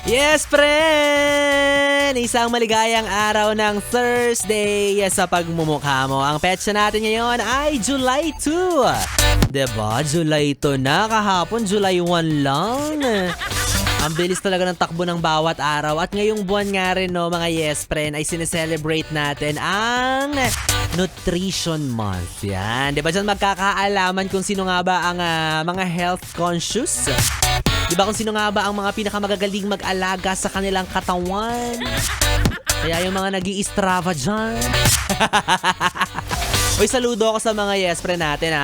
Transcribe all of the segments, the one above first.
Yes, friend! Isang maligayang araw ng Thursday sa pagmumukha mo. Ang petsa natin ngayon ay July 2. Diba? July 2 na. Kahapon, July 1 lang. Ang bilis talaga ng takbo ng bawat araw. At ngayong buwan nga rin, no, mga yes, friend, ay sineselebrate natin ang Nutrition Month. Yan. Diba dyan magkakaalaman kung sino nga ba ang mga health conscious? Diba kung sino nga ba ang mga pinakamagagaling mag-alaga sa kanilang katawan? Kaya yung mga nag-i-Strava dyan. Uy, saludo ako sa mga yes friend natin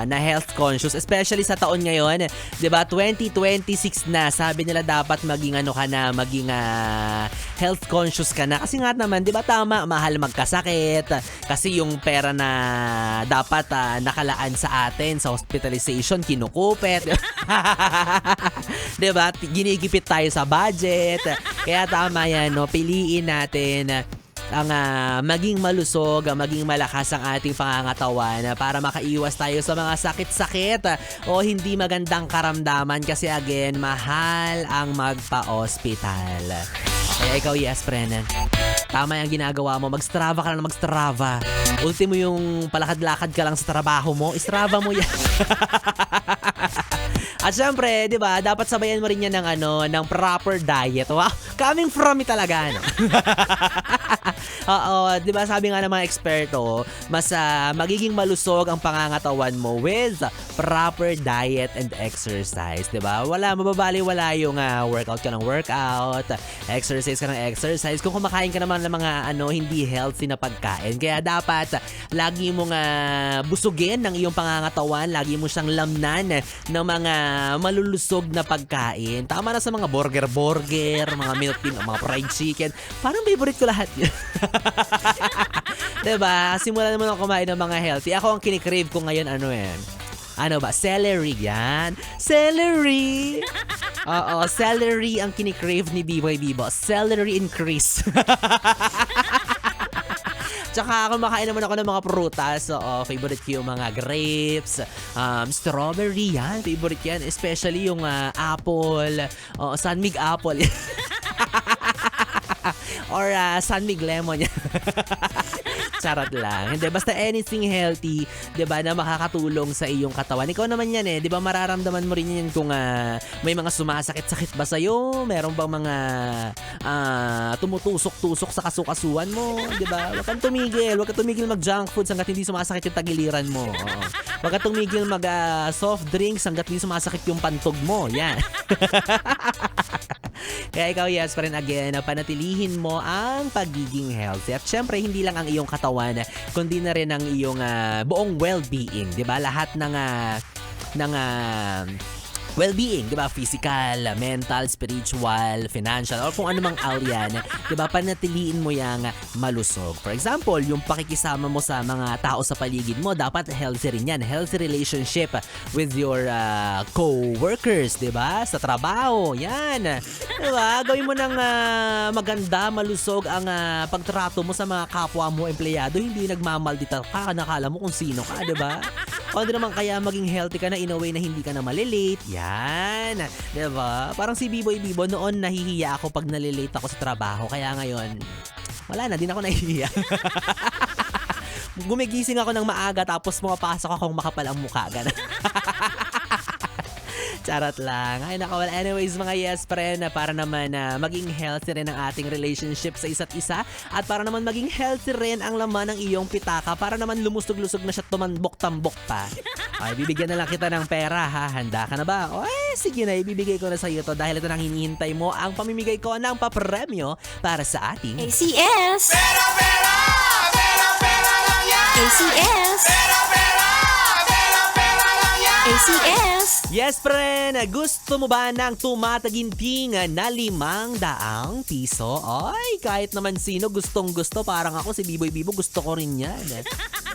na health conscious, especially sa taon ngayon. 'Di ba? 2026 na. Sabi nila dapat maging maging health conscious ka na. Kasi nga naman, 'di ba tama, mahal magkasakit. Kasi yung pera na dapat nakalaan sa atin sa hospitalization kinukupit. 'Di ba? Ginigipit tayo sa budget. Kaya tama 'yan, no. Piliin natin ang maging malusog, maging malakas ang ating pangangatawan para makaiwas tayo sa mga sakit-sakit o hindi magandang karamdaman kasi again, mahal ang magpa-ospital. Kaya ikaw, yes, friend, tama yung ginagawa mo. Mag-Strava ka lang, mag-Strava. Ultimo yung palakad-lakad ka lang sa trabaho mo, Strava mo yan. At syempre, 'di ba, dapat sabayan mo rin 'yan ng proper diet. Wow, coming from me talaga, no. Oo, 'di ba, sabi nga ng mga eksperto, mas magiging malusog ang pangangatawan mo with proper diet and exercise, 'di ba? Mababaliwala yung workout ka ng workout, exercise ka ng exercise kung kumakain ka naman ng mga hindi healthy na pagkain. Kaya dapat lagi mong busugin ng iyong pangangatawan, lagi mo siyang lamnan ng mga malulusog na pagkain. Tama na sa mga burger, mga milk tea, mga fried chicken. Parang favorite ko lahat yun. Diba? Simula naman ako kumain ng mga healthy. Ako ang kinikrave ko ngayon, celery yan. Celery! Oo, celery ang kinikrave ni B-Boy Bibo. Celery increase. Tsaka kumakain naman ako ng mga prutas. Oo, favorite ko yung mga grapes, strawberry, yan. Favorite yan. Especially yung apple, San Mig apple. Or San Mig lemon. Charot lang. Hindi, basta anything healthy, 'di ba, na makakatulong sa iyong katawan. Ikaw naman 'yan 'di ba, mararamdaman mo rin 'yan kung may mga sumasakit-sakit ba sa iyo, meron bang mga tumutusok-tusok sa kasukasuan mo, 'di ba? Huwag kang tumigil mag-junk foods hangga't hindi sumasakit yung tagiliran mo. Oo. Huwag kang tumigil soft drinks hangga't hindi sumasakit yung pantog mo. Yan. Kaya ikaw, yes, pa rin again, panatilihin mo ang pagiging healthy. At syempre, hindi lang ang iyong katawan, kundi na rin ang iyong buong well-being. Diba? Lahat ng well-being, 'di ba? Physical, mental, spiritual, financial, or kung ano mang alyan, 'di ba? Panatiliin mo 'yang malusog. For example, yung pakikisama mo sa mga tao sa paligid mo, dapat healthy rin 'yan. Healthy relationship with your co-workers, 'di ba? Sa trabaho, 'yan. 'Di ba? Gawin mo ng maganda, malusog ang pagtrato mo sa mga kapwa mo empleyado, hindi nagmamaldita ka, nakala mo kung sino ka, 'di ba? O di naman kaya maging healthy ka na in a way na hindi ka na malilate. Yan. Diba? Parang si B-Boy Bibo, noon nahihiya ako pag nalilate ako sa trabaho. Kaya ngayon, wala na, din ako nahihiya. Gumigising ako ng maaga tapos pumapasok akong makapal ang mukha. Charot lang. Ay nako, well, anyways mga yes friend, para naman maging healthy rin ang ating relationship sa isa't isa at para naman maging healthy rin ang laman ng iyong pitaka para naman lumusog-lusog na siya, tumambok-tambok pa. Ay, bibigyan na lang kita ng pera ha. Handa ka na ba? Oy, sige na, ibibigay ko na sa iyo to dahil ito nang hinihintay mo ang pamimigay ko ng papremyo para sa ating ACS! Pera, pera! Pera, pera lang yan! ACS! Pera, pera! Pera, pera lang yan! ACS! Yes, friend! Gusto mo ba ng tumataginting na 500 piso? Ay, kahit naman sino gustong-gusto. Parang ako, si B-Boy Bibo, gusto ko rin yan.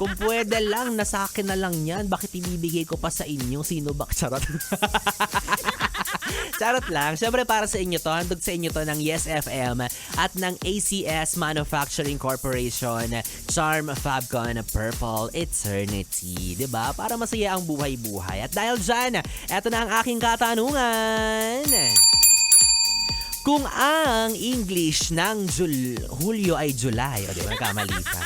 Kung pwede lang, nasa akin na lang yan. Bakit ibibigay ko pa sa inyo? Sino ba? Charot. Charot lang. Siyempre para sa inyo to. Handog sa inyo to ng Yes FM at ng ACS Manufacturing Corporation, Charm Fabcon Purple Eternity. 'Di ba? Para masaya ang buhay-buhay. At dahil dyan, eto na ang aking katanungan. Kung ang English ng Hulyo ay July, o di ba nagkamali pa?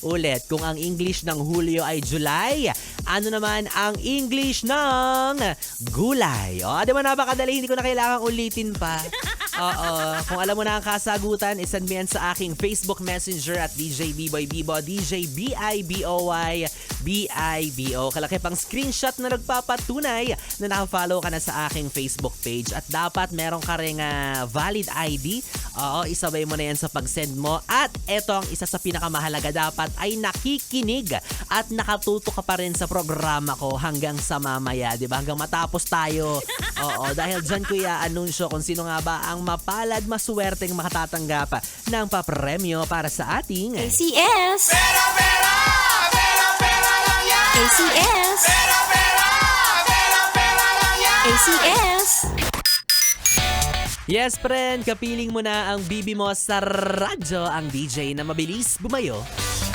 Ulit, kung ang English ng Hulyo ay July, ano naman ang English ng gulay? O, di ba napakadali, hindi ko na kailangang ulitin pa. Oo, kung alam mo na ang kasagutan, isend mo yan sa aking Facebook Messenger at DJ Biboy Bibo, DJ B-I-B-O-Y B-I-B-O. Kalaki pang screenshot na nagpapatunay na nakafollow ka na sa aking Facebook page at dapat meron ka ring valid ID. Oo, isabay mo na yan sa pag-send mo. At eto ang isa sa pinakamahalaga, dapat ay nakikinig at nakatuto ka pa rin sa programa ko hanggang sa mamaya, di ba? Hanggang matapos tayo. Oo, dahil dyan ko i-anunsyo kung sino nga ba ang mapalad, maswerteng makatatanggap ng papremyo para sa ating KCS. Pera, pera, pera, pera lang yan. KCS. Pera, pera, pera, pera lang yan. KCS. Yes, friend, kapiling mo na ang bibi mo sa radyo, ang DJ na mabilis bumayo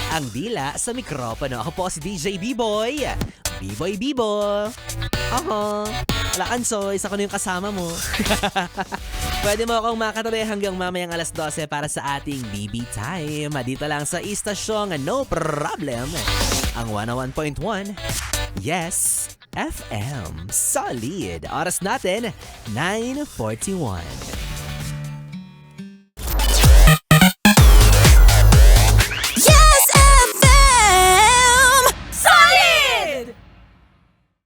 ang dila sa mikropono. Ako po si DJ B-Boy. B-Boy Bibo. Ako. Wala kanso, isa ko na yung kasama mo. Pwede mo akong makatabi hanggang mamayang alas 12 para sa ating BB Time. Dito lang sa istasyong No Problem. Ang 101.1. Yes, FM. Solid. Oras natin, 9:41.